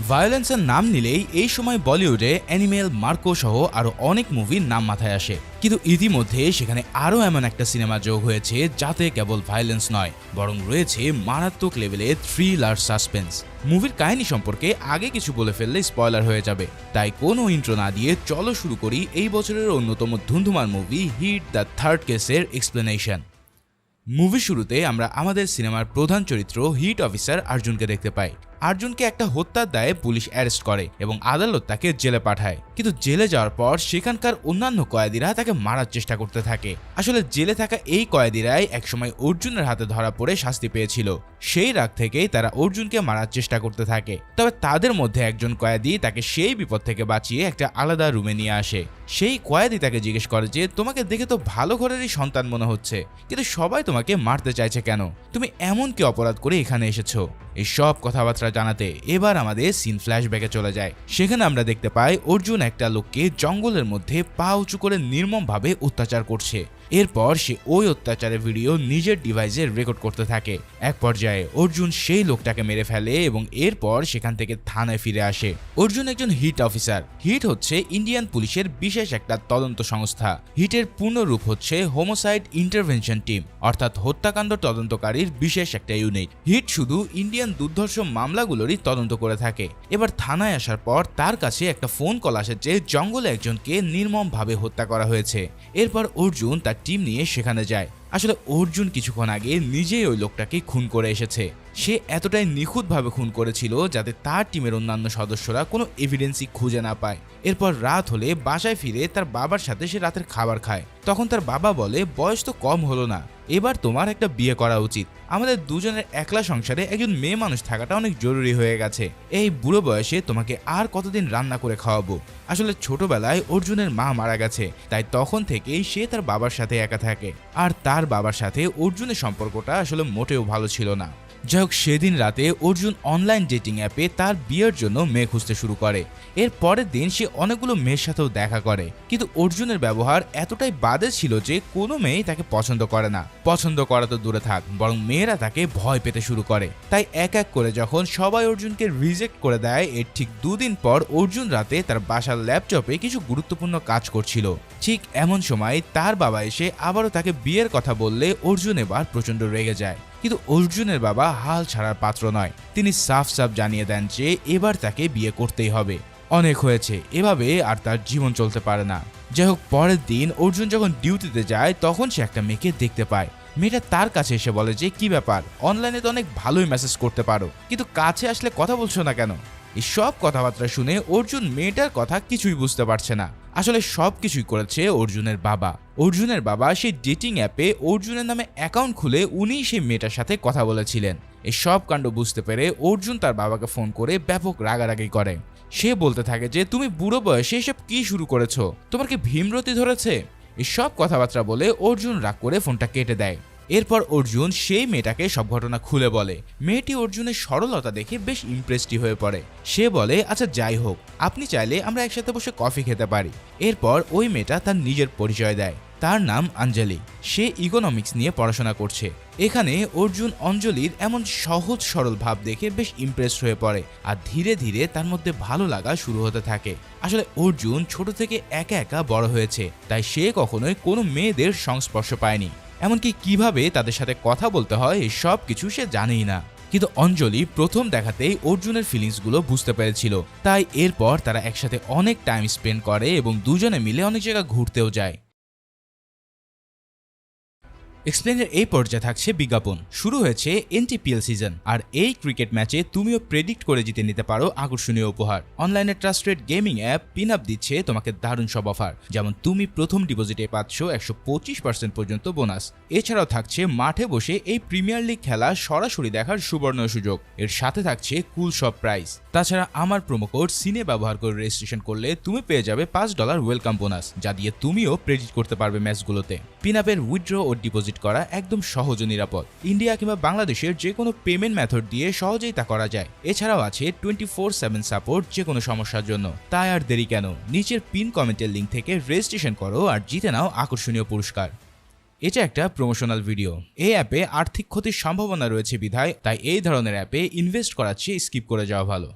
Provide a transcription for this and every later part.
ভায়োলেন্সের নাম নিলেই এই সময় বলিউডে অ্যানিমেল, মার্কো সহ আরও অনেক মুভির নাম মাথায় আসে। কিন্তু ইতিমধ্যে সেখানে আরও এমন একটা সিনেমা যোগ হয়েছে যাতে কেবল ভায়োলেন্স নয়, বরং রয়েছে মারাত্মক লেভেলে থ্রিল আর সাসপেন্স। মুভির কাহিনী সম্পর্কে আগে কিছু বলে ফেললে স্পয়লার হয়ে যাবে, তাই কোনো ইন্ট্রো না দিয়ে চলো শুরু করি এই বছরের অন্যতম ধুন্ধুমার মুভি হিট দ্য থার্ড কেসের এক্সপ্লেনেশন। মুভি শুরুতে আমরা আমাদের সিনেমার প্রধান চরিত্র হিট অফিসার আর্জুনকে দেখতে পাই। আর্জুনকে একটা হত্যার দায়ে পুলিশ অ্যারেস্ট করে এবং আদালত তাকে জেলে পাঠায়। কিন্তু জেলে যাওয়ার পর সেখানকার অন্যান্য কয়েদিরা তাকে মারার চেষ্টা করতে থাকে। আসলে জেলে থাকা এই কয়েদিরাই একসময় অর্জুনের হাতে ধরা পড়ে শাস্তি পেয়েছিল। সেই রাগ থেকেই তারা অর্জুনকে মারার চেষ্টা করতে থাকে। তবে তাদের মধ্যে একজন কয়েদি তাকে সেই বিপদ থেকে বাঁচিয়ে একটা আলাদা রুমে নিয়ে আসে। সেই কয়েদি তাকে জিজ্ঞেস করে যে তোমাকে দেখে তো ভালো ঘরেরই সন্তান মনে হচ্ছে, কিন্তু সবাই তোমাকে মারতে চাইছে কেন? তুমি এমন কি অপরাধ করে এখানে এসেছো? এই সব কথাবার্তা জানাতে এবার আমাদের সিন ফ্ল্যাশব্যাকে চলে যায়। সেখানে আমরা দেখতে পাই অর্জুন একটা লোককে জঙ্গলের মধ্যে পা উঁচু করে নির্মমভাবে অত্যাচার করছে। এরপর সে ওই অত্যাচারের ভিডিও নিজের ডিভাইসে রেকর্ড করতে থাকে। এক পর্যায়ে অর্জুন সেই লোকটাকে মেরে ফেলে এবং এরপর সেখান থেকে থানায় ফিরে আসে। অর্জুন একজন হিট অফিসার। হিট হচ্ছে ইন্ডিয়ান পুলিশের বিশেষ একটা তদন্ত সংস্থা। হিটের পূর্ণ রূপ হচ্ছে হোমোসাইড ইন্টারভেনশন টিম, অর্থাৎ হত্যাকাণ্ড তদন্তকারীর বিশেষ একটা ইউনিট। হিট শুধু ইন্ডিয়ান দুর্ধর্ষ মামলাগুলোরই তদন্ত করে থাকে। এবার থানায় আসার পর তার কাছে একটা ফোন কল আসে যে জঙ্গলে একজনকে নির্মমভাবে হত্যা করা হয়েছে। এরপর অর্জুন তার টিম নিয়ে সেখানে যায়। আসলে অর্জুন কিছুক্ষণ আগে নিজেই ওই লোকটাকে খুন করে এসেছে। সে এতটাই নিখুঁতভাবে খুন করেছিল যাতে তার টিমের অন্যান্য সদস্যরা কোনো এভিডেন্সই খুঁজে না পায়। এরপর রাত হলে বাসায় ফিরে তার বাবার সাথে সে রাতের খাবার খায়। তখন তার বাবা বলে, বয়স তো কম হলো না, এবার তোমার একটা বিয়ে করা উচিত। আমাদের দুজনের একলা সংসারে একজন মেয়ে মানুষ থাকাটা অনেক জরুরি হয়ে গেছে। এই বুড়ো বয়সে তোমাকে আর কতদিন রান্না করে খাওয়াবো? আসলে ছোটবেলায় অর্জুনের মা মারা গেছে, তাই তখন থেকেই সে তার বাবার সাথে একা থাকে। আর তার বাবার সাথে অর্জুনের সম্পর্কটা আসলে মোটেও ভালো ছিল না। যাই হোক, সেদিন রাতে অর্জুন অনলাইন ডেটিং অ্যাপে তার বিয়ের জন্য মেয়ে খুঁজতে শুরু করে। এর পরের দিন সে অনেকগুলো মেয়ের সাথেও দেখা করে, কিন্তু অর্জুনের ব্যবহার এতটাই বাজে ছিল যে কোনো মেয়েই তাকে পছন্দ করে না। পছন্দ করা তো দূরে থাক, বরং মেয়েরা তাকে ভয় পেতে শুরু করে। তাই এক এক করে যখন সবাই অর্জুনকে রিজেক্ট করে দেয়, এর ঠিক দুদিন পর অর্জুন রাতে তার বাসার ল্যাপটপে কিছু গুরুত্বপূর্ণ কাজ করছিল। ঠিক এমন সময় তার বাবা এসে আবারও তাকে বিয়ের কথা বললে অর্জুন এবার প্রচণ্ড রেগে যায়। কিন্তু অর্জুনের বাবা হাল ছাড়ার পাত্র নয়। তিনি সাফ সাফ জানিয়ে দেন যে এবার তাকে বিয়ে করতেই হবে। অনেক হয়েছে, এভাবে আর তার জীবন চলতে পারে না। যাই হোক, পরের দিন অর্জুন যখন ডিউটিতে যায় তখন সে একটা মেয়েকে দেখতে পায়। মেয়েটা তার কাছে এসে বলে যে কি ব্যাপার, অনলাইনে তো অনেক ভালোই মেসেজ করতে পারো, কিন্তু কাছে আসলে কথা বলছো না কেন? এই সব কথাবার্তা শুনে অর্জুন মেয়েটার কথা কিছুই বুঝতে পারছে না। আসলে সব কিছুই করেছে অর্জুনের বাবা। অর্জুনের বাবা সেই ডেটিং অ্যাপে অর্জুনের নামে অ্যাকাউন্ট খুলে উনিই সেই মেয়েটার সাথে কথা বলেছিলেন। এই সব কাণ্ড বুঝতে পেরে অর্জুন তার বাবাকে ফোন করে ব্যাপক রাগারাগি করে। সে বলতে থাকে যে তুমি বুড়ো বয়সে এসব কি শুরু করেছো? তোমার কি ভীমরতি ধরেছে? এই সব কথাবার্তা বলে অর্জুন রাগ করে ফোনটা কেটে দেয়। এরপর অর্জুন সেই মেয়েটাকে সব ঘটনা খুলে বলে। মেয়েটি অর্জুনের সরলতা দেখে বেশ ইমপ্রেসড হয়ে পড়ে। সে বলে, আচ্ছা যাই হোক, আপনি চাইলে আমরা একসাথে বসে কফি খেতে পারি। এরপর ওই মেয়েটা তার নিজের পরিচয় দেয়। তার নাম অঞ্জলি। সে ইকোনমিক্স নিয়ে পড়াশোনা করছে। এখানে অর্জুন অঞ্জলির এমন সহজ সরল ভাব দেখে বেশ ইমপ্রেসড হয়ে পড়ে, আর ধীরে ধীরে তার মধ্যে ভালো লাগা শুরু হতে থাকে। আসলে অর্জুন ছোট থেকে একা একা বড় হয়েছে, তাই সে কখনোই কোনো মেয়েদের সংস্পর্শ পায়নি। এমনকি কিভাবে তাদের সাথে কথা বলতে হয় এই সব কিছু সে জানেই না। কিন্তু অঞ্জলি প্রথম দেখাতেই অর্জুনের ফিলিংসগুলো বুঝতে পেরেছিল। তাই এরপর তারা একসাথে অনেক টাইম স্পেন্ড করে এবং দুজনে মিলে অনেক জায়গা ঘুরতেও যায়। এক্সপ্লেনের এই পর্যায়ে থাকছে বিজ্ঞাপন। শুরু হয়েছে এনটিপিএল সিজন, আর এই ক্রিকেট ম্যাচে তুমিও প্রেডিক্ট করে জিতে নিতে পারো আকর্ষণীয় উপহার। অনলাইনে ট্রাস্টেড গেমিং অ্যাপ পিনআপ দিচ্ছে তোমাকে দারুণ সব অফার, যেমন তুমি প্রথম ডিপোজিটে পাচ্ছ 125% পর্যন্ত বোনাস। এছাড়াও থাকছে মাঠে বসে এই প্রিমিয়ার লিগ খেলা সরাসরি দেখার সুবর্ণ সুযোগ। এর সাথে থাকছে কুল সব প্রাইস। তাছাড়া আমার প্রোমো কোড সিনে ব্যবহার করে রেজিস্ট্রেশন করলে তুমি পেয়ে যাবে $5 ওয়েলকাম বোনাস, যা দিয়ে তুমিও প্রেডিক্ট করতে পারবে ম্যাচগুলোতে। পিনআপের উইথড্র ও ডিপোজিট করা একদম সহজ ও নিরাপদ। ইন্ডিয়া কিংবা বাংলাদেশের যে কোনো পেমেন্ট মেথড দিয়ে সহজেই তা করা যায়। এছাড়াও আছে 24/7 সাপোর্ট যে কোনো সমস্যার জন্য। তাই আর দেরি কেন, নিচের পিন কমেন্টের লিঙ্ক থেকে রেজিস্ট্রেশন করো আর জিতে নাও আকর্ষণীয় পুরস্কার। এটা একটা প্রমোশনাল ভিডিও। এই অ্যাপে আর্থিক ক্ষতির সম্ভাবনা রয়েছে বিধায় তাই এই ধরনের অ্যাপে ইনভেস্ট করার চেয়ে স্কিপ করে যাওয়া ভালো।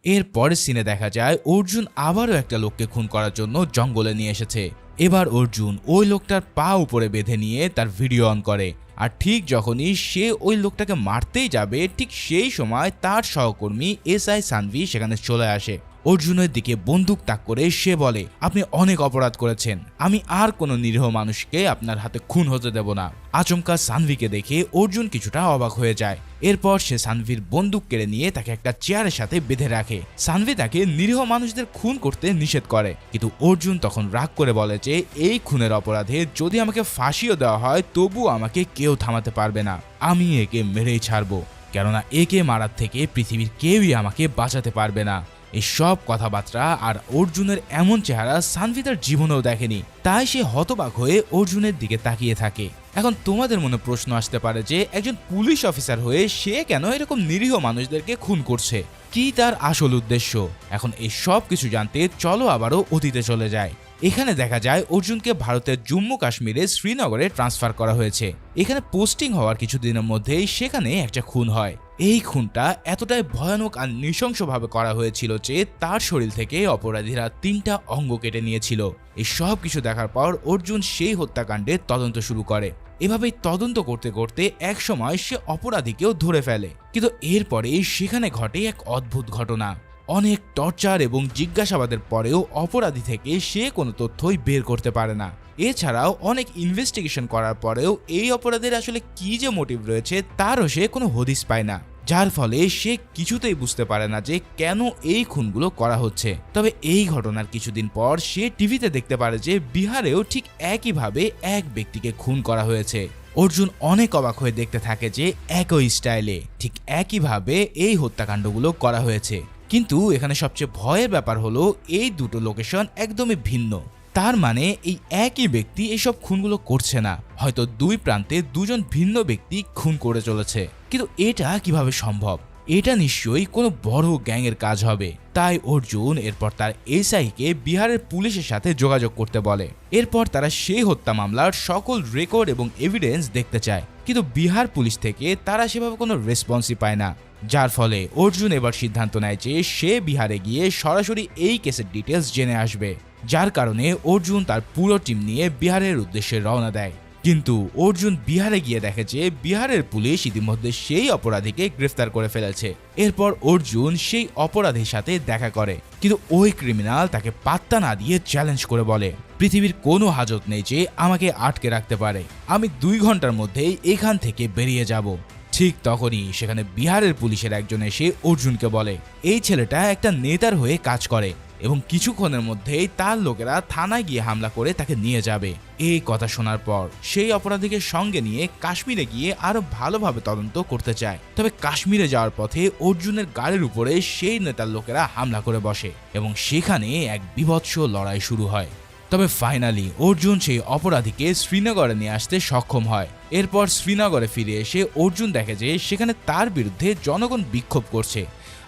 এর পরের সিনে দেখা যায় অর্জুন আবারও একটা লোককে খুন করার জন্য জঙ্গলে নিয়ে এসেছে। এবার অর্জুন ওই লোকটার পা উপরে বেঁধে নিয়ে তার ভিডিও অন করে, আর ঠিক যখনই সে ওই লোকটাকে মারতেই যাবে ঠিক সেই সময় তার সহকর্মী এসআই সানভি সেখানে চলে আসে। অর্জুনের দিকে বন্দুক তাক করে সে বলে, আপনি অনেক অপরাধ করেছেন, আমি আর কোনো নিরীহ মানুষকে আপনার হাতে খুন হতে দেব না। আচমকা সানভিকে দেখে অর্জুন কিছুটা অবাক হয়ে যায়। এরপর সে সানভির বন্দুক কেড়ে নিয়ে তাকে একটা চেয়ারের সাথে বেঁধে রাখে। সানভি তাকে নিরীহ মানুষদের খুন করতে নিষেধ করে, কিন্তু অর্জুন তখন রাগ করে বলে যে এই খুনের অপরাধে যদি আমাকে ফাঁসিও দেওয়া হয় তবু আমাকে কেউ থামাতে পারবে না, আমি একে মেরেই ছাড়বো, কেননা একে মারার থেকে পৃথিবীর কেউই আমাকে বাঁচাতে পারবে না। এই সব কথাবার্তা আর অর্জুনের এমন চেহারা সানভি তার জীবনেও দেখেনি, তাই সে হতবাক হয়ে অর্জুনের দিকে তাকিয়ে থাকে। এখন তোমাদের মনে প্রশ্ন আসতে পারে যে একজন পুলিশ অফিসার হয়ে সে কেন এরকম নিরীহ মানুষদেরকে খুন করছে, কি তার আসল উদ্দেশ্য? এখন এই সব কিছু জানতে চলো আবারও অতীতে চলে যায়। এখানে দেখা যায় অর্জুনকে ভারতের জম্মু কাশ্মীরের শ্রীনগরে ট্রান্সফার করা হয়েছে। এখানে পোস্টিং হওয়ার কিছুদিনের মধ্যেই সেখানে একটা খুন হয়। এই খুনটা এতটাই ভয়ানক আর নৃশংসভাবে করা হয়েছিল যে তার শরীর থেকে অপরাধীরা 3টা অঙ্গ কেটে নিয়েছিল। এই সব কিছু দেখার পর অর্জুন সেই হত্যাকাণ্ডের তদন্ত শুরু করে। এভাবেই তদন্ত করতে করতে এক সময় সে অপরাধীকেও ধরে ফেলে, কিন্তু এরপরে সেখানে ঘটে এক অদ্ভুত ঘটনা। অনেক টর্চার এবং জিজ্ঞাসাবাদের পরেও অপরাধী থেকে সে কোনো তথ্যই বের করতে পারে না। এছাড়াও অনেক ইনভেস্টিগেশন করার পরেও এই অপরাধের আসলে কি যে মোটিভ রয়েছে তারও সে কোনো হদিস পায় না, যার ফলে সে কিছুতেই বুঝতে পারে না যে কেন এই খুনগুলো করা হচ্ছে। তবে এই ঘটনার কিছুদিন পর সে টিভিতে দেখতে পারে যে বিহারেও ঠিক একইভাবে এক ব্যক্তিকে খুন করা হয়েছে। অর্জুন অনেক অবাক হয়ে দেখতে থাকে যে একই স্টাইলে ঠিক একইভাবে এই হত্যাকাণ্ডগুলো করা হয়েছে, কিন্তু এখানে সবচেয়ে ভয়ের ব্যাপার হলো এই দুটো লোকেশন একদমই ভিন্ন। তার মানে এই একই ব্যক্তি এসব খুনগুলো করছে না, হয়তো দুই প্রান্তে দুজন ভিন্ন ব্যক্তি খুন করে চলেছে। কিন্তু এটা কিভাবে সম্ভব? এটা নিশ্চয়ই কোনো বড় গ্যাংয়ের কাজ হবে। তাই অর্জুন এরপর তার এসআইকে বিহারের পুলিশের সাথে যোগাযোগ করতে বলে। এরপর তারা সেই হত্যা মামলার সকল রেকর্ড এবং এভিডেন্স দেখতে চায়, কিন্তু বিহার পুলিশ থেকে তারা সেভাবে কোনো রেসপন্সই পায় না, যার ফলে অর্জুন এবার সিদ্ধান্ত নেয় যে সে বিহারে গিয়ে সরাসরি এই কেসের ডিটেলস জেনে আসবে। যার কারণে অর্জুন তার পুরো টিম নিয়ে বিহারের উদ্দেশ্যে রওনা দেয়। কিন্তু অর্জুন বিহারে গিয়ে দেখে যে বিহারের পুলিশ ইতিমধ্যে সেই অপরাধীকে গ্রেফতার করে ফেলেছে। এরপর অর্জুন সেই অপরাধীর সাথে দেখা করে, কিন্তু ওই ক্রিমিনাল তাকে পাত্তা না দিয়ে চ্যালেঞ্জ করে বলে, পৃথিবীর কোনো হাজত নেই যে আমাকে আটকে রাখতে পারে, আমি 2 ঘন্টার মধ্যেই এখান থেকে বেরিয়ে যাব। ঠিক তখনই সেখানে বিহারের পুলিশের একজন এসে অর্জুনকে বলে এই ছেলেটা একটা নেতার হয়ে কাজ করে এবং কিছুক্ষণের মধ্যেই তার লোকেরা থানায় গিয়ে হামলা করে তাকে নিয়ে যাবে। এই কথা শোনার পর সেই অপরাধীকে সঙ্গে নিয়ে কাশ্মীরে গিয়ে আরো ভালোভাবে তদন্ত করতে চায়। তবে কাশ্মীরে যাওয়ার পথে অর্জুনের গাড়ির উপরে সেই নেতার লোকেরা হামলা করে বসে এবং সেখানে এক বীভৎস লড়াই শুরু হয়। তবে ফাইনালি অর্জুন সেই অপরাধীকে শ্রীনগরে নিয়ে আসতে সক্ষম হয়। এরপর শ্রীনগরে ফিরে এসে অর্জুন দেখে যে সেখানে তার বিরুদ্ধে জনগণ বিক্ষোভ করছে।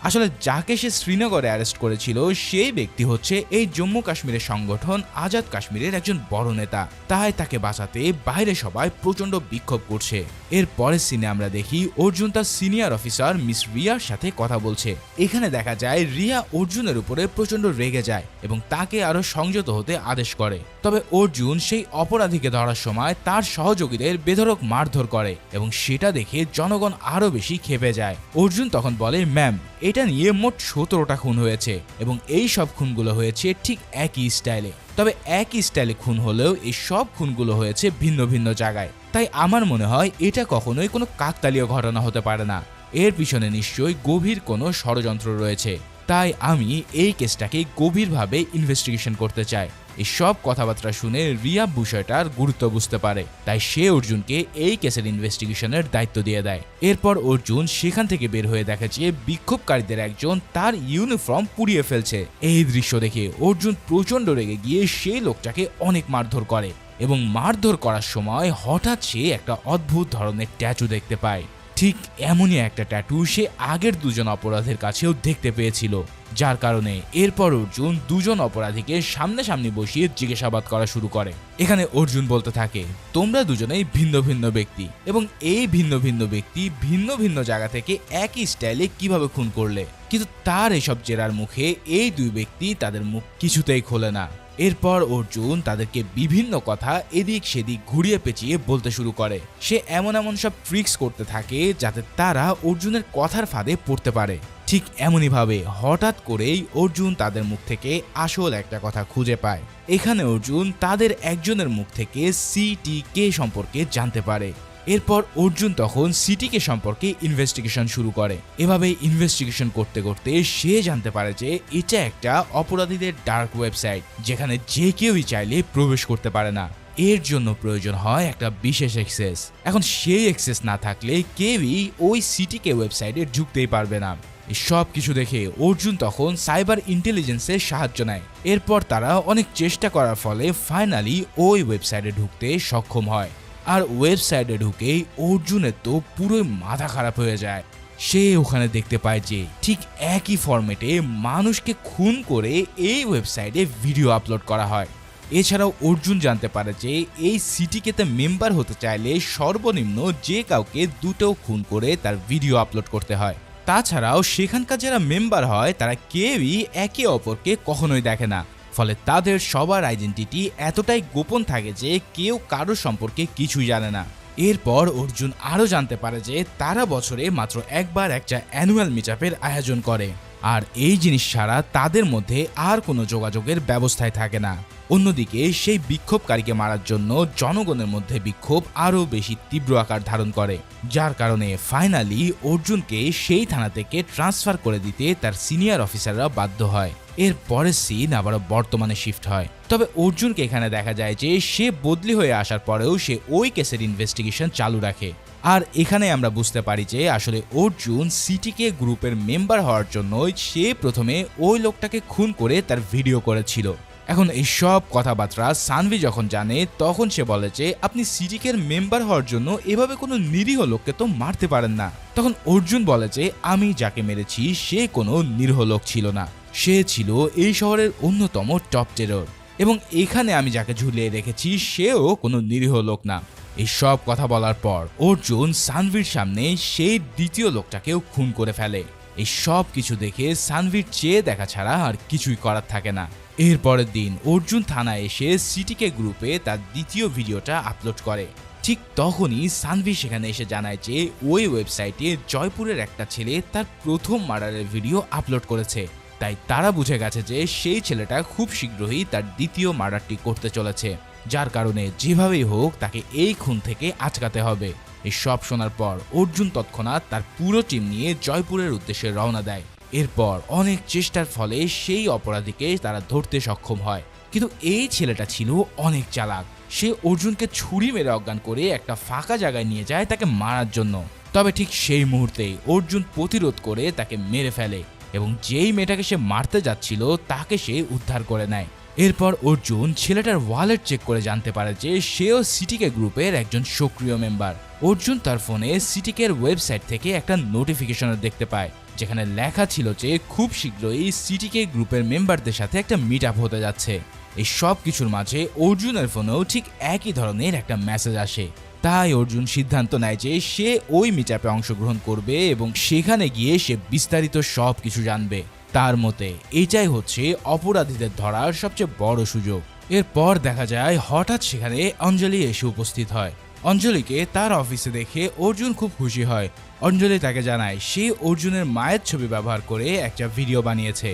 আসলে যাকে সে শ্রীনগরে অ্যারেস্ট করেছিল সেই ব্যক্তি হচ্ছে এই জম্মু কাশ্মীরের সংগঠন আজাদ কাশ্মীরের একজন বড় নেতা, তাই তাকে বাঁচাতে বাইরে সবাই প্রচন্ড বিক্ষোভ করছে। এর পরের সিনে আমরা দেখি অর্জুন তার সিনিয়র অফিসার মিস রিয়ার সাথে কথা বলছে। এখানে দেখা যায় রিয়া অর্জুনের উপরে প্রচন্ড রেগে যায় এবং তাকে আরো সংযত হতে আদেশ করে। তবে অর্জুন সেই অপরাধীকে ধরার সময় তার সহযোগীদের বেধড়ক মারধর করে এবং সেটা দেখে জনগণ আরো বেশি ক্ষেপে যায়। অর্জুন তখন বলে, ম্যাম, এটা নিয়ে মোট 17টা খুন হয়েছে এবং এই সব খুনগুলো হয়েছে ঠিক একই স্টাইলে। তবে একই স্টাইলে খুন হলেও এই সব খুনগুলো হয়েছে ভিন্ন ভিন্ন জায়গায়। তাই আমার মনে হয় এটা কখনোই কোনো কাকতালীয় ঘটনা হতে পারে না, এর পিছনে নিশ্চয়ই গভীর কোনো ষড়যন্ত্র রয়েছে। তাই আমি এই কেসটাকে গভীরভাবে ইনভেস্টিগেশন করতে চাই। এই সব কথাবার্তা শুনে রিয়া বিষয়টার গুরুত্ব বুঝতে পারে, তাই সে অর্জুনকে এই কেসের ইনভেস্টিগেশনের দায়িত্ব দিয়ে দেয়। এরপর অর্জুন সেখান থেকে বের হয়ে দেখে যে বিক্ষোভকারীদের একজন তার ইউনিফর্ম পুড়িয়ে ফেলছে। এই দৃশ্য দেখে অর্জুন প্রচন্ড রেগে গিয়ে সেই লোকটাকে অনেক মারধর করে এবং মারধর করার সময় হঠাৎ সে একটা অদ্ভুত ধরনের ট্যাটু দেখতে পায়। ঠিক এমনই একটা ট্যাটু সে আগের দুজন অপরাধীর কাছেও দেখতে পেয়েছিল, যার কারণে এরপর অর্জুন দুজন অপরাধীকে সামনাসামনি বসিয়ে জিজ্ঞাসাবাদ করা শুরু করে। এখানে অর্জুন বলতে থাকে, তোমরা দুজনেই ভিন্ন ভিন্ন ব্যক্তি এবং এই ভিন্ন ভিন্ন ব্যক্তি ভিন্ন ভিন্ন জায়গা থেকে একই স্টাইলে কিভাবে খুন করলে। কিন্তু তার এসব জেরার মুখে এই দুই ব্যক্তি তাদের মুখ কিছুতেই খোলে না। এরপর অর্জুন তাদেরকে বিভিন্ন কথা এদিক সেদিক ঘুরিয়ে পেঁচিয়ে বলতে শুরু করে। সে এমন এমন সব ট্রিক্স করতে থাকে যাতে তারা অর্জুনের কথার ফাঁদে পড়তে পারে। ঠিক এমনই ভাবে হঠাৎ করেই অর্জুন তাদের মুখ থেকে আসল একটা কথা খুঁজে পায়। এখানে অর্জুন তাদের একজনের মুখ থেকে সিটিকে সম্পর্কে জানতে পারে। এরপর অর্জুন তখন সিটিকে সম্পর্কে ইনভেস্টিগেশন শুরু করে। এভাবে ইনভেস্টিগেশন করতে করতে সে জানতে পারে যে এটা একটা অপরাধীদের ডার্ক ওয়েবসাইট, যেখানে যে কেউই চাইলে প্রবেশ করতে পারে না। এর জন্য প্রয়োজন হয় একটা বিশেষ অ্যাক্সেস। এখন সেই অ্যাক্সেস না থাকলে কেউই ওই সিটিকে ওয়েবসাইটে ঢুকতেই পারবে না। সব কিছু দেখে অর্জুন তখন সাইবার ইন্টেলিজেন্সের সাহায্য নেয়। এরপর তারা অনেক চেষ্টা করার ফলে ফাইনালি ওই ওয়েবসাইটে ঢুকতে সক্ষম হয়। আর ওয়েবসাইটে ঢুকেই অর্জুনের তো পুরো মাথা খারাপ হয়ে যায়। সে ওখানে দেখতে পায় যে ঠিক একই ফরম্যাটে মানুষকে খুন করে এই ওয়েবসাইটে ভিডিও আপলোড করা হয়। এছাড়াও অর্জুন জানতে পারে যে এই সিটিকেতে মেম্বার হতে চাইলে সর্বনিম্ন যে কাউকে দুটো খুন করে তার ভিডিও আপলোড করতে হয়। তাছাড়াও সেখানকার যারা মেম্বার হয় তারা কেউই একে অপরকে কখনোই দেখে না, ফলে তাদের সবার আইডেন্টিটি এতটাই গোপন থাকে যে কেউ কারোর সম্পর্কে কিছুই জানে না। এরপর অর্জুন আরও জানতে পারে যে তারা বছরে মাত্র একবার একটা অ্যানুয়াল মিটআপের আয়োজন করে, আর এই জিনিস ছাড়া তাদের মধ্যে আর কোনো যোগাযোগের ব্যবস্থায় থাকে না। অন্যদিকে সেই বিক্ষোভকারীকে মারার জন্য জনগণের মধ্যে বিক্ষোভ আরও বেশি তীব্র আকার ধারণ করে, যার কারণে ফাইনালি অর্জুনকে সেই থানা থেকে ট্রান্সফার করে দিতে তার সিনিয়র অফিসাররা বাধ্য হয়। এর পরের সিন আবারও বর্তমানে শিফট হয়। তবে অর্জুনকে এখানে দেখা যায় যে সে বদলি হয়ে আসার পরেও সে ওই কেসের ইনভেস্টিগেশন চালু রাখে। আর এখানে আমরা বুঝতে পারি যে আসলে অর্জুন সিটিকে গ্রুপের মেম্বার হওয়ার জন্য সে প্রথমে ওই লোকটাকে খুন করে তার ভিডিও করেছিল। এখন এই সব কথাবার্তা সানভি যখন জানে তখন সে বলে যে আপনি সিটিকের মেম্বার হওয়ার জন্য এভাবে কোনো নিরীহ লোককে তো মারতে পারেন না। তখন অর্জুন বলে যে আমি যাকে মেরেছি সে কোনো নিরীহ লোক ছিল না, সে ছিল এই শহরের অন্যতম টপ টেরর, এবং এখানে আমি যাকে ঝুলিয়ে রেখেছি সেও কোনো নিরীহ লোক না। এই সব কথা বলার পর অর্জুন সানভির সামনে সেই দ্বিতীয় লোকটাকেও খুন করে ফেলে। এই সব কিছু দেখে সানভির চেয়ে দেখা ছাড়া আর কিছুই করার থাকে না। এর পরের দিন অর্জুন থানায় এসে সিটিকে গ্রুপে তার দ্বিতীয় ভিডিওটা আপলোড করে। ঠিক তখনই সানভি সেখানে এসে জানায় যে ওই ওয়েবসাইটে জয়পুরের একটা ছেলে তার প্রথম মার্ডারের ভিডিও আপলোড করেছে, তাই তারা বুঝে গেছে যে সেই ছেলেটা খুব শীঘ্রই তার দ্বিতীয় মার্ডারটি করতে চলেছে, যার কারণে যেভাবেই হোক তাকে এই খুন থেকে আটকাতে হবে। এই সব শোনার পর অর্জুন তৎক্ষণাৎ তার পুরো টিম নিয়ে জয়পুরের উদ্দেশ্যে রওনা দেয়। এরপর অনেক চেষ্টার ফলে সেই অপরাধীকে তারা ধরতে সক্ষম হয়, কিন্তু এই ছেলেটা ছিল অনেক চালাক। সে অর্জুনকে ছুরি মেরে অজ্ঞান করে একটা ফাঁকা জায়গায় নিয়ে যায় তাকে মারার জন্য। তবে ঠিক সেই মুহূর্তেই অর্জুন প্রতিরোধ করে তাকে মেরে ফেলে এবং যেই মেয়েটাকে সে মারতে যাচ্ছিল তাকে সে উদ্ধার করে নেয়। এরপর অর্জুন ছেলেটার ওয়ালেট চেক করে জানতে পারে যে সেও সিটিকে গ্রুপের একজন সক্রিয় মেম্বার। অর্জুন তার ফোনে সিটিকের ওয়েবসাইট থেকে একটা নোটিফিকেশন দেখতে পায়, যেখানে লেখা ছিল যে খুব শীঘ্রই সিটিকে গ্রুপের মেম্বারদের সাথে একটা মিট আপ হতে যাচ্ছে। এই সব কিছুর মাঝে অর্জুনের ফোনেও ঠিক একই ধরনের একটা মেসেজ আসে। তাই অর্জুন সিদ্ধান্ত নেয় যে সে ওই মিট আপে অংশগ্রহণ করবে এবং সেখানে গিয়ে সে বিস্তারিত সব কিছু জানবে। তার মতে এটাই হচ্ছে অপরাধীদের ধরার সবচেয়ে বড় সুযোগ। এরপর দেখা যায় হঠাৎ সেখানে অঞ্জলি এসে উপস্থিত হয়। অঞ্জলিকে তার অফিসে দেখে অর্জুন খুব খুশি হয়। অঞ্জলি তাকে জানায় সে অর্জুনের মায়ের ছবি ব্যবহার করে একটা ভিডিও বানিয়েছে।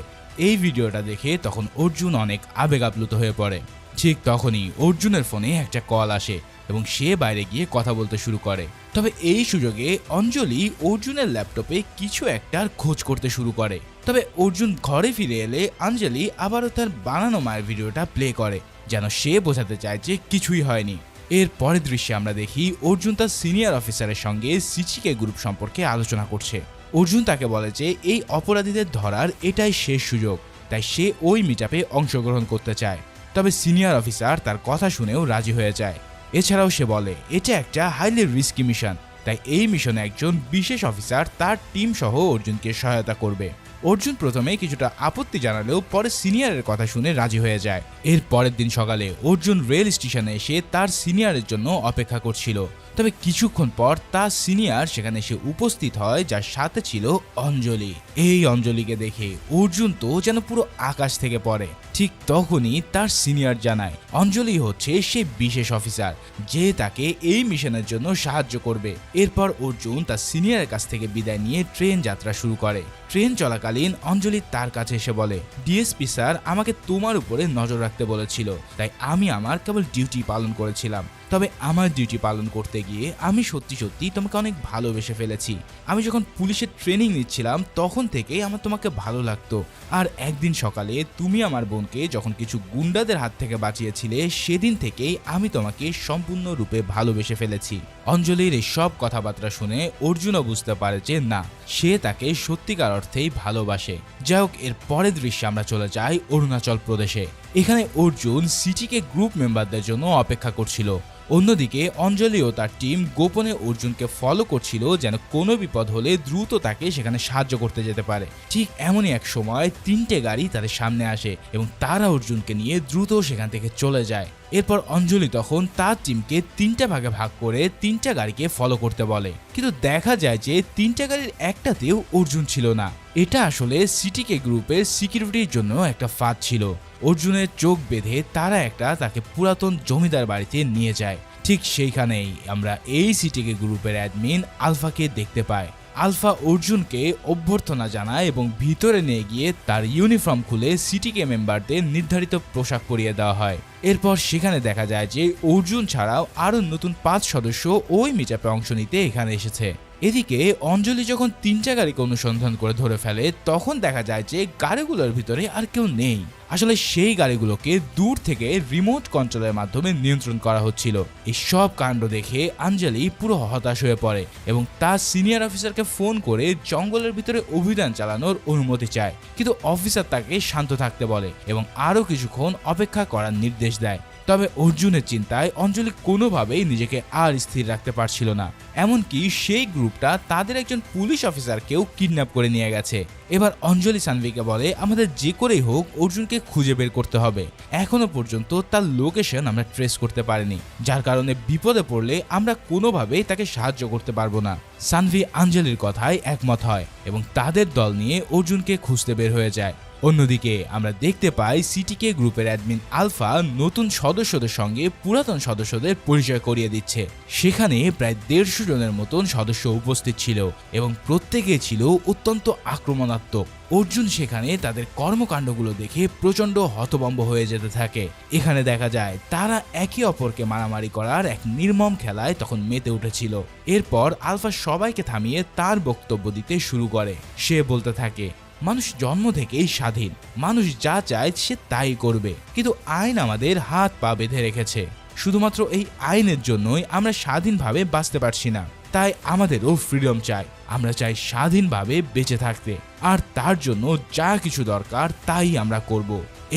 এই ভিডিওটা দেখে তখন অর্জুন অনেক আবেগ আপ্লুত হয়ে পড়ে। ঠিক তখনই অর্জুনের ফোনে একটা কল আসে এবং সে বাইরে গিয়ে কথা বলতে শুরু করে। তবে এই সুযোগে অঞ্জলি অর্জুনের ল্যাপটপে কিছু একটার খোঁজ করতে শুরু করে। তবে অর্জুন ঘরে ফিরে এলে অঞ্জলি আবারও তার বানানো মায়ের ভিডিওটা প্লে করে, যেন সে বোঝাতে চায় যে কিছুই হয়নি। এর পরের দৃশ্যে আমরা দেখি অর্জুন তার সিনিয়র অফিসারের সঙ্গে সিটিকে গ্রুপ সম্পর্কে আলোচনা করছে। অর্জুন তাকে বলে যে এই অপরাধীদের ধরার এটাই শেষ সুযোগ, তাই সে ওই মিটআপে অংশগ্রহণ করতে চায়। তবে সিনিয়র অফিসার তার কথা শুনেও রাজি হয়ে যায়। এছাড়াও সে বলে এটা একটা হাইলি রিস্কি মিশন, তাই এই মিশনে একজন বিশেষ অফিসার তার টিম সহ অর্জুনকে সহায়তা করবে। অর্জুন প্রথমে কিছুটা আপত্তি জানালেও পরে সিনিয়রের কথা শুনে রাজি হয়ে যায়। এর পরের দিন সকালে অর্জুন রেল স্টেশনে এসে তার সিনিয়রের জন্য অপেক্ষা করছিল। তবে কিছুক্ষণ পর তার সিনিয়র সেখানে এসে উপস্থিত হয়, যার সাথে ছিল অঞ্জলি। এই অঞ্জলিকে দেখে অর্জুন তো যেন পুরো আকাশ থেকে পড়ে। ঠিক তখনই তার সিনিয়র জানায় অঞ্জলি হচ্ছে সেই বিশেষ অফিসার যে তাকে এই মিশনের জন্য সাহায্য করবে। এরপর অর্জুন তার সিনিয়রের কাছ থেকে বিদায় নিয়ে ট্রেন যাত্রা শুরু করে। ট্রেন চলাকালীন অঞ্জলি তার কাছে এসে বলে, ডিএসপি স্যার আমাকে তোমার উপরে নজর রাখতে বলেছিল, তাই আমি আমার কেবল ডিউটি পালন করেছিলাম। তবে আমার ডিউটি পালন করতে গিয়ে আমি সত্যি সত্যি তোমাকে অনেক ভালোবেসে ফেলেছি। আমি যখন পুলিশের ট্রেনিং নিচ্ছিলাম তখন থেকেই আমার তোমাকে ভালো লাগতো। আর একদিন সকালে তুমি আমার বোনকে যখন কিছু গুন্ডাদের হাত থেকে বাঁচিয়েছিলে, সেদিন থেকেই আমি তোমাকে সম্পূর্ণরূপে ভালোবেসে ফেলেছি। অঞ্জলির এই সব কথাবার্তা শুনে অর্জুনও বুঝতে পারে যে না, সে তাকে সত্যিকার অর্থেই ভালোবাসে। যাই হোক, এর পরের দৃশ্যে আমরা চলে যাই অরুণাচল প্রদেশে। এখানে অর্জুন সিটিকে গ্রুপ মেম্বারদের জন্য অপেক্ষা করছিল। অন্যদিকে অঞ্জলি ও তার টিম গোপনে অর্জুনকে ফলো করছিল, যেন কোনো বিপদ হলে দ্রুত তাকে সেখানে সাহায্য করতে যেতে পারে। ঠিক এমনই এক সময় 3টে গাড়ি তাদের সামনে আসে এবং তারা অর্জুনকে নিয়ে দ্রুত সেখান থেকে চলে যায়। এরপর অঞ্জলি তখন তার টিমকে 3টে ভাগে ভাগ করে 3টা গাড়িকে ফলো করতে বলে, কিন্তু দেখা যায় যে 3টে গাড়ির একটাতেও অর্জুন ছিল না। এটা আসলে সিটিকে গ্রুপের সিকিউরিটির জন্য একটা ফাঁদ ছিল। অর্জুনের চোখ বেঁধে তারা তাকে পুরাতন জমিদার বাড়িতে নিয়ে যায়। ঠিক সেইখানেই আমরা এই সিটিকে গ্রুপের অ্যাডমিন আলফাকে দেখতে পাই। আলফা অর্জুনকে অভ্যর্থনা জানায় এবং ভিতরে নিয়ে গিয়ে তার ইউনিফর্ম খুলে সিটিকে মেম্বারদের নির্ধারিত পোশাক পরিয়ে দেওয়া হয়। এরপর সেখানে দেখা যায় যে অর্জুন ছাড়াও আরো নতুন 5 সদস্য ওই মিটআপে অংশ নিতে এখানে এসেছে। এদিকে অঞ্জলি যখন 3টা গাড়িকে অনুসন্ধান করে ধরে ফেলে, তখন দেখা যায় যে গাড়িগুলোর ভিতরে আর কেউ নেই। আসলে সেই গাড়িগুলোকে দূর থেকে রিমোট কন্ট্রোলের মাধ্যমে নিয়ন্ত্রণ করা হচ্ছিল। এই সব কাণ্ড দেখে অঞ্জলি পুরো হতাশ হয়ে পড়ে এবং তার সিনিয়র অফিসারকে ফোন করে জঙ্গলের ভিতরে অভিযান চালানোর অনুমতি চায়, কিন্তু অফিসার তাকে শান্ত থাকতে বলে এবং আরো কিছুক্ষণ অপেক্ষা করার নির্দেশ দেয়। তবে অর্জুনের চিন্তায় অঞ্জলি কোনোভাবেই নিজেকে আর স্থির রাখতে পারছিল না। এমনকি সেই গ্রুপটা তাদের একজন পুলিশ অফিসারকেও কিডন্যাপ করে নিয়ে গেছে। এবার অঞ্জলি সানভিকে বলে, আমাদের যে করেই হোক অর্জুনকে খুঁজে বের করতে হবে। এখনো পর্যন্ত তার লোকেশন আমরা ট্রেস করতে পারিনি, যার কারণে বিপদে পড়লে আমরা কোনোভাবেই তাকে সাহায্য করতে পারবো না। সানভি অঞ্জলির কথায় একমত হয় এবং তাদের দল নিয়ে অর্জুনকে খুঁজতে বের হয়ে যায়। অন্যদিকে আমরা দেখতে পাই সিটিকে গ্রুপের অ্যাডমিন আলফা নতুন সদস্যদের সঙ্গে পুরাতন সদস্যদের পরিচয় করিয়ে দিচ্ছে। সেখানে প্রায় 150 জনের মতন সদস্য উপস্থিত ছিল এবং প্রত্যেকে ছিল অত্যন্ত আক্রমণাত্মক। অর্জুন সেখানে তাদের কর্মকাণ্ডগুলো দেখে প্রচন্ড হতভম্ব হয়ে যেতে থাকে। এখানে দেখা যায় তারা একে অপরকে মারামারি করার এক নির্মম খেলায় তখন মেতে উঠেছিল। এরপর আলফা সবাইকে থামিয়ে তার বক্তব্য দিতে শুরু করে। সে বলতে থাকে, মানুষ জন্ম থেকেই স্বাধীন, মানুষ যা চায় সে তাই করবে, কিন্তু আইন আমাদের হাত পা বেঁধে রেখেছে। শুধুমাত্র এই আইনের জন্যই আমরা স্বাধীনভাবে বাঁচতে পারছি না। তাই আমাদেরও ফ্রিডম চাই, আমরা চাই স্বাধীনভাবে বেঁচে থাকতে, আর তার জন্য যা কিছু দরকার তাই আমরা করব।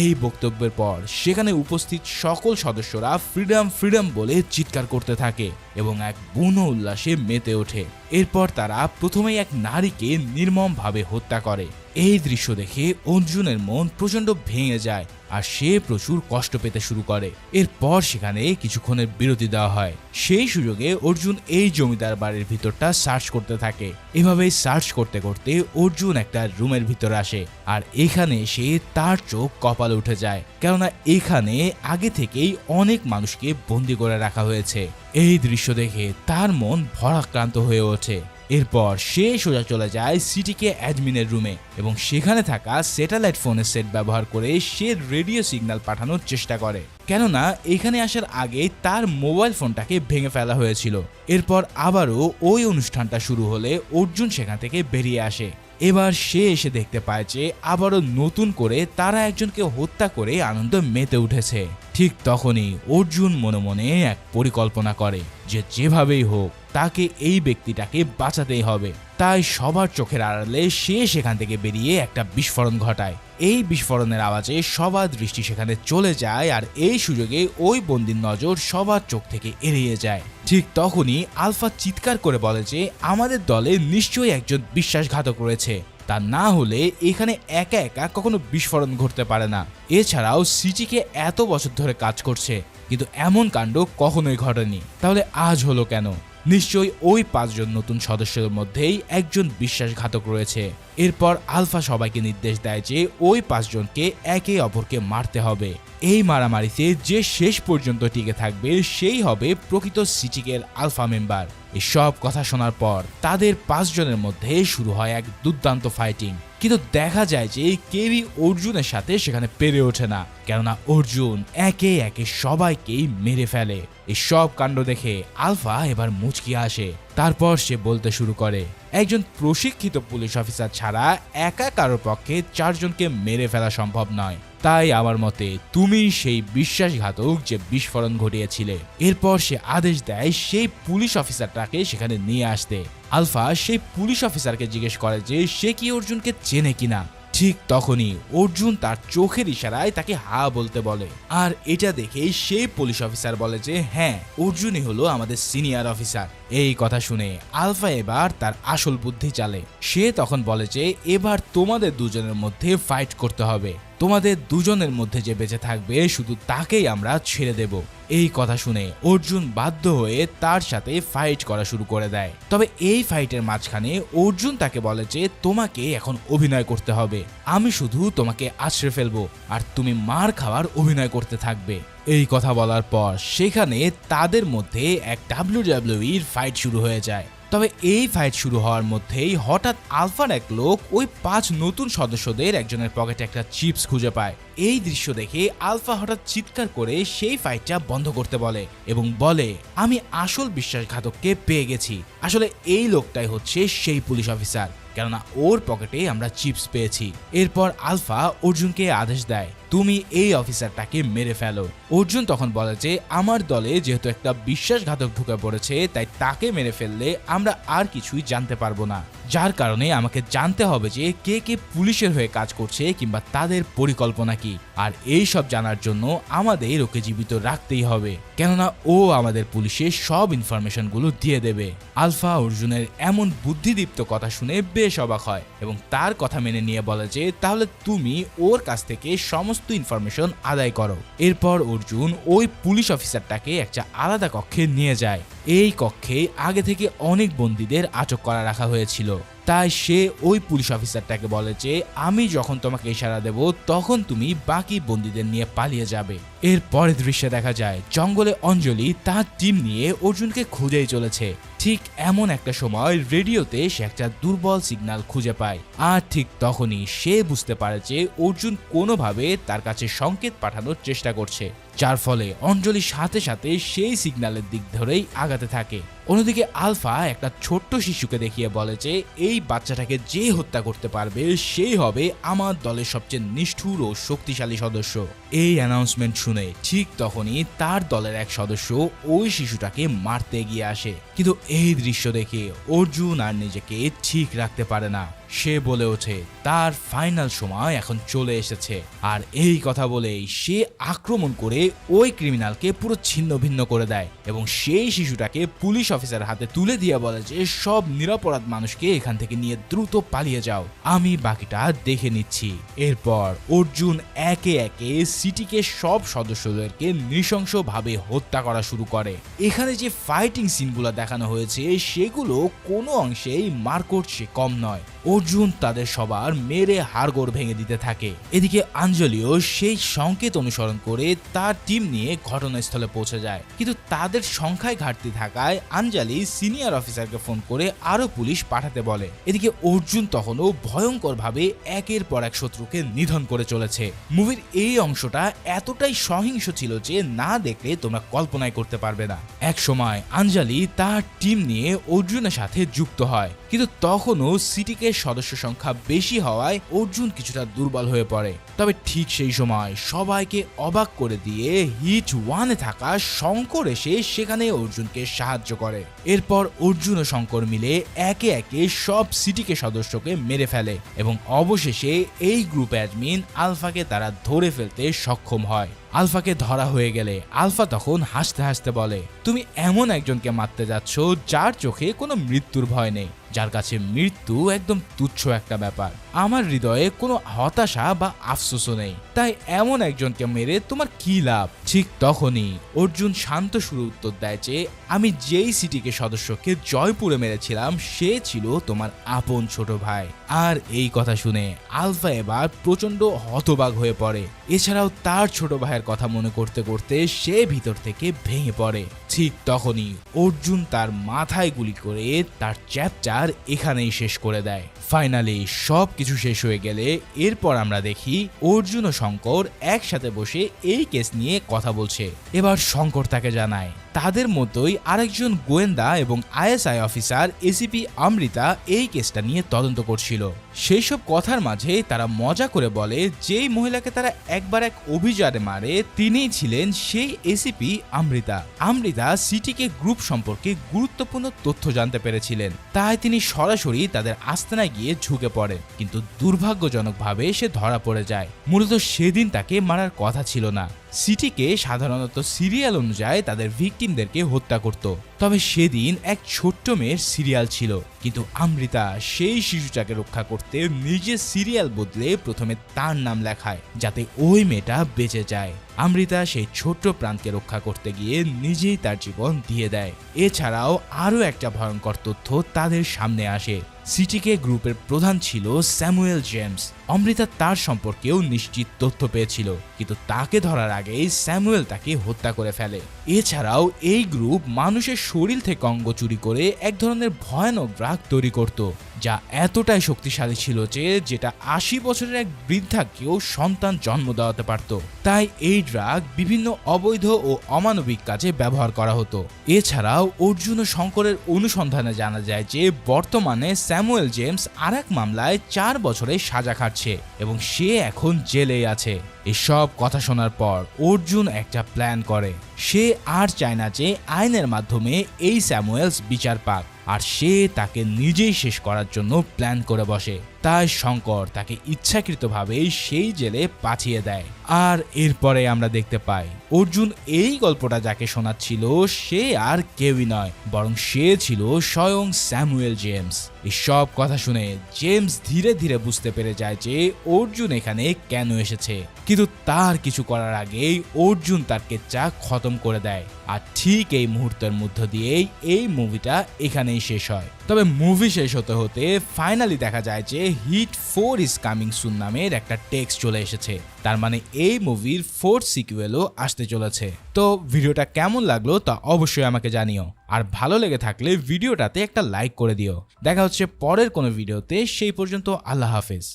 এই বক্তব্যের পর সেখানে উপস্থিত সকল সদস্যরা ফ্রিডম ফ্রিডম বলে চিৎকার করতে থাকে এবং এক বুনো উল্লাসে মেতে ওঠে। এরপর তারা প্রথমেই এক নারীকে নির্মমভাবে হত্যা করে। এই দৃশ্য দেখে অর্জুনের মন প্রচন্ড ভেঙে যায় আর সে প্রচুর কষ্ট পেতে শুরু করে। এরপর সেখানে কিছুক্ষণের বিরতি দেওয়া হয়। সেই সুযোগে অর্জুন এই জমিদার বাড়ির ভিতরটা সার্চ করতে থাকে। এভাবেই সার্চ করতে করতে অর্জুন একটা রুমের ভিতরে আসে আর এখানে এসে তার চোখ কপালে উঠে যায়, কেননা এখানে আগে থেকেই অনেক মানুষকে বন্দি করে রাখা হয়েছে। এই দৃশ্য দেখে তার মন ভারাক্রান্ত হয়ে ওঠে। এরপর সে সোজা চলে যায় সিটিকে অ্যাডমিনের রুমে এবং সেখানে থাকা স্যাটেলাইট ফোনের সেট ব্যবহার করে সে রেডিও সিগন্যাল পাঠানোর চেষ্টা করে, কেননা এখানে আসার আগে তার মোবাইল ফোনটাকে ভেঙে ফেলা হয়েছিল। এরপর আবারও ওই অনুষ্ঠানটা শুরু হলে অর্জুন সেখান থেকে বেরিয়ে আসে। এবার সে এসে দেখতে পায় যে আবারও নতুন করে তারা একজনকে হত্যা করে আনন্দ মেতে উঠেছে। ঠিক তখনই অর্জুন মনে মনে এক পরিকল্পনা করে যে যেভাবেই হোক তাকে এই ব্যক্তিটাকে বাঁচাতেই হবে। তাই সবার চোখের আড়ালে সে সেখান থেকে বেরিয়ে একটা বিস্ফোরণ ঘটায় এই বিস্ফোরণের আওয়াজে সবার দৃষ্টি সেখানে চলে যায়, আর এই সুযোগে ওই বন্দির নজর সবার চোখ থেকে এড়িয়ে যায়। ঠিক তখনই আলফা চিৎকার করে বলে যে আমাদের দলে নিশ্চয়ই একজন বিশ্বাসঘাতক রয়েছে, তা না হলে এখানে একা একা কখনো বিস্ফোরণ ঘটতে পারে না। এছাড়াও সিটিকে এত বছর ধরে কাজ করছে, কিন্তু এমন কাণ্ড কখনোই ঘটেনি। তাহলে আজ হলো কেন? নিশ্চয়ই ওই 5 জন নতুন সদস্যের মধ্যেই একজন বিশ্বাসঘাতক রয়েছে। এরপর আলফা সবাইকে নির্দেশ দেয় যে ওই 5 জনকে একে অপরকে মারতে হবে। এই মারামারিতে যে শেষ পর্যন্ত টিকে থাকবে সেই হবে প্রকৃত সিটিকের আলফা মেম্বার। এসব কথা শোনার পর তাদের 5 জনের মধ্যে শুরু হয় এক দুর্দান্ত ফাইটিং, কিন্তু দেখা যায় যে কেউই অর্জুনের সাথে সেখানে পেরে ওঠে না, কেননা অর্জুন একে একে সবাইকেই মেরে ফেলে। এই সব কাণ্ড দেখে আলফা এবার মুচকি আসে। তারপর সে বলতে শুরু করে, একজন প্রশিক্ষিত পুলিশ অফিসার ছাড়া একা কারোর পক্ষে 4 জনকে মেরে ফেলা সম্ভব নয়। তাই আমার মতে তুমি সেই বিশ্বাসঘাতক যে বিস্ফোরণ ঘটিয়েছিলে। এরপর সে আদেশ দেয় সেই পুলিশ অফিসারটাকে সেখানে নিয়ে আসতে। আলফা সেই পুলিশ অফিসারকে জিজ্ঞেস করে যে সে কি অর্জুনকে চেনে কিনা। ঠিক তখনই অর্জুন তার চোখের ইশারায় তাকে হা বলতে বলে, আর এটা দেখে সেই পুলিশ অফিসার বলে যে হ্যাঁ, অর্জুনই হলো আমাদের সিনিয়র অফিসার। এই কথা শুনে আলফা এবার তার আসল বুদ্ধি চালে। সে তখন বলে যে এবার তোমাদের দুজনের মধ্যে ফাইট করতে হবে, তোমাদের দুজনের মধ্যে যে বেঁচে থাকবে শুধু তাকেই আমরা ছেড়ে দেব। এই কথা শুনে অর্জুন বাধ্য হয়ে তার সাথে ফাইট করা শুরু করে দেয়। তবে এই ফাইটের মাঝখানে অর্জুন তাকে বলে যে তোমাকে এখন অভিনয় করতে হবে, আমি শুধু তোমাকে আছড়ে ফেলবো আর তুমি মার খাওয়ার অভিনয় করতে থাকবে। এই কথা বলার পর সেখানে তাদের মধ্যে এক WWE ফাইট শুরু হয়ে যায়। তবে এই ফাইট শুরু হওয়ার মধ্যেই হঠাৎ আলফার এক লোক ওই 5 নতুন সদস্যদের একজনের পকেটে একটা চিপস খুঁজে পায়। এই দৃশ্য দেখে আলফা হঠাৎ চিৎকার করে সেই ফাইটটা বন্ধ করতে বলে এবং বলে আমি আসল বিশ্বাসঘাতককে পেয়ে গেছি। আসলে এই লোকটাই হচ্ছে সেই পুলিশ অফিসার, কেননা ওর পকেটে আমরা চিপস পেয়েছি। এরপর আলফা অর্জুনকে আদেশ দেয় তুমি এই অফিসারটাকে মেরে ফেলো। অর্জুন তখন বলে যে আমার দলে যেহেতু একটা বিশ্বাসঘাতক ঢুকে পড়েছে, তাই তাকে মেরে ফেললে আমরা আর কিছুই জানতে পারবো না, যার কারণে আমাকে জানতে হবে যে কে কে পুলিশের হয়ে কাজ করছে কিংবা তাদের পরিকল্পনা কি। আর এই সব জানার জন্য আমাদের ওকে জীবিত রাখতেই হবে, কেননা ও আমাদের পুলিশের সব ইনফরমেশন গুলো দিয়ে দেবে। আলফা অর্জুনের এমন বুদ্ধিদীপ্ত কথা শুনে বেশ অবাক হয় এবং তার কথা মেনে নিয়ে বলে যে তাহলে তুমি ওর কাছ থেকে সমস্ত ইনফরমেশন আদায় করো। এরপর অর্জুন ওই পুলিশ অফিসারটাকে একটা আলাদা কক্ষে নিয়ে যায়। এই কক্ষে আগে থেকে অনেক বন্দীদের আটক করা রাখা হয়েছিল, তাই সে ওই পুলিশ অফিসারটাকে বলে যে আমি যখন তোমাকে ইশারা দেব তখন তুমি বাকি বন্দীদের নিয়ে পালিয়ে যাবে। এর পরের দৃশ্যে দেখা যায় জঙ্গলে অঞ্জলি তার টিম নিয়ে অর্জুনকে খুঁজেই চলেছে। ঠিক এমন একটা সময় রেডিওতে সে একটা দুর্বল সিগন্যাল খুঁজে পায়, আর ঠিক তখনই সে বুঝতে পারে যে অর্জুন কোনোভাবে তার কাছে সংকেত পাঠানোর চেষ্টা করছে, যার ফলে অঞ্জলির সাথে সাথে সেই সিগন্যালের দিক ধরেই আগাতে থাকে। অন্যদিকে আলফা একটা ছোট্ট শিশুকে দেখিয়ে বলে যে এই বাচ্চাটাকে যে হত্যা করতে পারবে সেই হবে আমার দলের সবচেয়ে নিষ্ঠুর ও শক্তিশালী সদস্য। এই অ্যানাউন্সমেন্ট শুনে ঠিক তখনই তার দলের এক সদস্য ওই শিশুটাকে মারতে এগিয়ে আসে, কিন্তু এই দৃশ্য দেখে অর্জুন আর নিজেকে ঠিক রাখতে পারে না। সে বলে ওঠে তার ফাইনাল সময় এখন চলে এসেছে, আর এই কথা বলেই সে আক্রমণ করে ওই ক্রিমিনালকে পুরো ছিন্ন ভিন্ন করে দেয় এবং সেই শিশুটাকে পুলিশ অফিসার হাতে তুলে দিয়ে বলে যে সব নিরপরাধ মানুষকে এখান থেকে নিয়ে দ্রুত পালিয়ে যাও, আমি বাকিটা দেখে নিচ্ছি। এরপর অর্জুন একে একে সিটিকে সব সদস্যদেরকে নৃশংসভাবে হত্যা করা শুরু করে। এখানে যে ফাইটিং সিনগুলো দেখানো হয়েছে সেগুলো কোনো অংশেই মার্কোর চেয়ে কম নয়। অর্জুন তাদের সবার মেরে হাড়গোড় ভেঙে দিতে থাকে। এদিকে আঞ্জলিও সেই সংকেত অনুসরণ করে তার টিম নিয়ে ঘটনাস্থলে পৌঁছে যায়, কিন্তু তাদের সংখ্যায় ঘাটতি থাকায় আঞ্জলি সিনিয়র অফিসারকে ফোন করে আরো পুলিশ পাঠাতে বলে। এদিকে অর্জুন তখনও ভয়ঙ্করভাবে একের পর এক শত্রুকে নিধন করে চলেছে। মুভির এই অংশটা এতটাই সহিংস ছিল যে না দেখলে তোমরা কল্পনাই করতে পারবে না। এক সময় আঞ্জলি তার টিম নিয়ে অর্জুনের সাথে যুক্ত হয়, কিন্তু কিন্তু তখনও সিটিকে সদস্য সংখ্যা বেশি হওয়ায় অর্জুন কিছুটা দুর্বল হয়ে পড়ে। তবে ঠিক সেই সময় সবাইকে অবাক করে দিয়ে হিট 1-এ থাকা শঙ্কর এসে সেখানে অর্জুনকে সাহায্য করে। এরপর অর্জুন ও শঙ্কর মিলে একে একে সব সিটিকে সদস্যকে মেরে ফেলে এবং অবশেষে এই গ্রুপ অ্যাডমিন আলফাকে তারা ধরে ফেলতে সক্ষম হয়। আলফাকে ধরা হয়ে গেলে আলফা তখন হাসতে হাসতে বলে, তুমি এমন একজনকে মারতে যাচ্ছ যার চোখে কোনো মৃত্যুর ভয় নেই, যার কাছে মৃত্যু একদম তুচ্ছ একটা ব্যাপার। আমার হৃদয়ে কোনো হতাশা বা আফসোসও নেই, তাই এমন একজনকে মেরে তোমার কি লাভ? ঠিক তখনই অর্জুন শান্ত সুরে উত্তর দেয় যে আমি যেই সিটিকে সদস্যকে জয়পুরে মেরেছিলাম সে ছিল তোমার আপন ছোট ভাই। আর এই কথা শুনে আলফা এবার প্রচন্ড হতবাক হয়ে পড়ে। এছাড়াও তার ছোট ভাইয়ের কথা মনে করতে করতে সে ভিতর থেকে ভেঙে পড়ে। ঠিক তখনই অর্জুন তার মাথায় গুলি করে তার চ্যাপ্টার এখানেই শেষ করে দেয়। ফাইনালি সব কিছু শেষ হয়ে গেলে এরপর আমরা দেখি অর্জুন ও শঙ্কর একসাথে বসে এই কেস নিয়ে কথা বলছে। এবার শঙ্কর তাকে জানায় তাদের মতোই আরেকজন গোয়েন্দা এবং আইএসআই অফিসার এসিপি অমৃতা এই কেসটা নিয়ে তদন্ত করছিল। সেই সব কথার মাঝে তারা মজা করে বলে যেই মহিলাকে তারা একবার এক অভিযানে মারে তিনিই ছিলেন সেই এসিপি অমৃতা। অমৃতা সিটিকে গ্রুপ সম্পর্কে গুরুত্বপূর্ণ তথ্য জানতে পেরেছিলেন, তাই তিনি সরাসরি তাদের আস্তানায় গিয়ে ঝুঁকে পড়েন, কিন্তু দুর্ভাগ্যজনকভাবে সে ধরা পড়ে যায়। মূলত সেদিন তাকে মারার কথা ছিল না। সিটিকে সাধারণত সিরিয়াল অনুযায়ী তাদের ভিকটিমদেরকে হত্যা করত, তবে সেদিন এক ছোট্ট মেয়ের সিরিয়াল ছিল, কিন্তু অমৃতা সেই শিশুটাকে রক্ষা করতে নিজের সিরিয়াল বদলে প্রথমে তার নাম লেখায় যাতে ওই মেয়েটা বেঁচে যায়। অমৃতা সেই ছোট্ট প্রাণকে রক্ষা করতে গিয়ে নিজেই তার জীবন দিয়ে দেয়। এছাড়াও আরও একটা ভয়ঙ্কর তথ্য তাদের সামনে আসে। সিটিকে গ্রুপের প্রধান ছিল স্যামুয়েল জেমস। অমৃতা তার সম্পর্কেও নিশ্চিত তথ্য পেয়েছিল, কিন্তু তাকে ধরার আগেই স্যামুয়েল তাকে হত্যা করে ফেলে। এছাড়াও এই গ্রুপ মানুষের শরীর থেকে অঙ্গ চুরি করে এক ধরনের ভয়ানক ড্রাগ তৈরি করত, যা এতটাই শক্তিশালী ছিল যে যেটা 80 বছরের এক বৃদ্ধাকেও সন্তান জন্ম দেওয়াতে পারত। তাই এই ড্রাগ বিভিন্ন অবৈধ ও অমানবিক কাজে ব্যবহার করা হতো। এছাড়াও অর্জুন ও শঙ্করের অনুসন্ধানে জানা যায় যে বর্তমানে স্যামুয়েল জেমস আরেক মামলায় 4 বছরের সাজা খাটছে এবং সে এখন জেলেই আছে। এসব কথা শোনার পর অর্জুন একটা প্ল্যান করে। সে আর চায় না যে আইনের মাধ্যমে এই স্যামুয়েলস বিচার পাক, আর সে তাকে নিজেই শেষ করার জন্য প্ল্যান করে বসে। তাই শঙ্কর তাকে ইচ্ছাকৃতভাবে সেই জেলে পাঠিয়ে দেয়। আর এরপরে আমরা দেখতে পাই অর্জুন এই গল্পটা যাকে শোনাচ্ছিল সে আর কেউই নয়, বরং সে ছিল স্বয়ং স্যামুয়েল জেমস। এই সব কথা শুনে জেমস ধীরে ধীরে বুঝতে পেরে যায় যে অর্জুন এখানে কেন এসেছে, কিন্তু তার কিছু করার আগেই অর্জুন তার কেচ্চা খতম করে দেয়। আর ঠিক এই মুহূর্তের মধ্য দিয়েই এই মুভিটা এখানেই শেষ হয়। তবে মুভি শেষ হতে হতে ফাইনালি দেখা যায় যে হিট 4 ইজ কামিং সুন নামের একটা টেক্সট চলে এসেছে। তার মানে এই মুভির 4th সিকুয়েলও আসতে চলেছে। তো ভিডিওটা কেমন লাগলো তা অবশ্যই আমাকে জানিও, আর ভালো লেগে থাকলে ভিডিওটাতে একটা লাইক করে দিও। দেখা হচ্ছে পরের কোনো ভিডিওতে, সেই পর্যন্ত আল্লাহ হাফেজ।